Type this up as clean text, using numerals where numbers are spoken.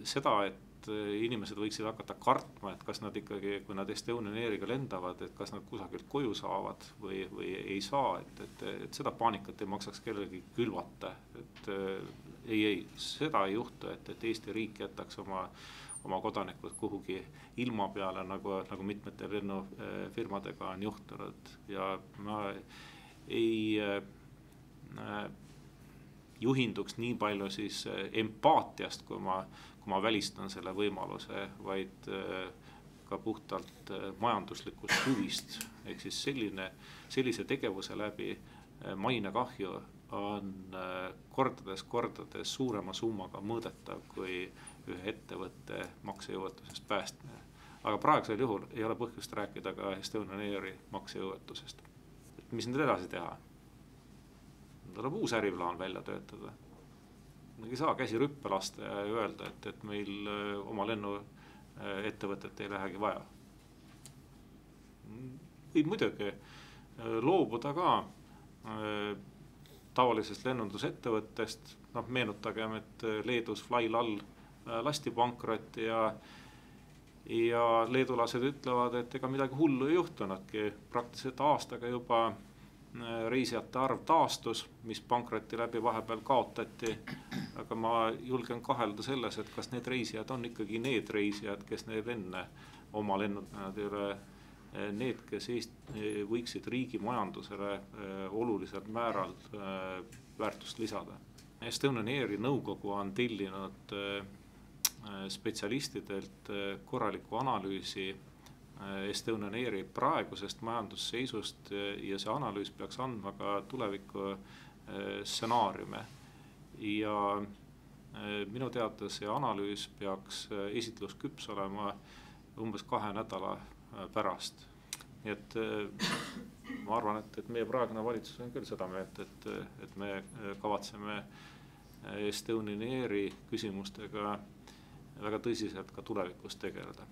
seda, et inimesed võiksid hakata kartma, et kas nad ikkagi, kui nad Estonian Airiga lendavad, et kas nad kusagilt koju saavad või ei saa, et seda paanikat ei maksaks kellelgi külvata. Et ei, seda ei juhtu, et Eesti riik jätaks oma kodanikud kuhugi ilma peale, nagu mitmete lennufirmadega on juhtunud. Ja ma ei juhinduks nii palju siis empaatiast, kui ma välistan selle võimaluse, vaid ka puhtalt majanduslikust huvist. Ehk siis sellise tegevuse läbi mainekahju on kordades suurema summaga mõõdetav kui ühe ettevõtte maksejõuetusest päästmine. Aga praegusel juhul ei ole põhjust rääkida ka Estonian Airi maksejõuetusest. Mis nüüd edasi teha? Tuleb uus äriplaan välja töötada. Ei saa käsi rüppe lasta ja öelda, et meil oma lennuettevõtet ei lähegi vaja. Võib muidugi loobuda ka tavalisest lennundusettevõttest. Meenutagem, et Leedus Flylal lasti pankrot ja leedulased ütlevad, et ega midagi hullu ei juhtunudki. Praktiliselt aastaga juba reisijate arv taastus, mis pankroti läbi vahepeal kaotati. Aga ma julgen kahelda selles, et kas need reisijad on ikkagi need reisijad, kes need enne oma lennud, nad ei ole need, kes võiksid riigi majandusele oluliselt määral väärtust lisada. Estonian Airi nõukogu on tellinud spetsialistidelt korraliku analüüsi Estonian Airi praegusest majandusseisust ja see analüüs peaks andma ka tuleviku stsenaariume. Ja minu teada see analüüs peaks esitlusküps olema umbes 2 nädala pärast. Nii et ma arvan, et meie praegune valitsus on küll seda meelt, et me kavatseme Estonian Airi küsimustega väga tõsiselt ka tulevikus tegeleda.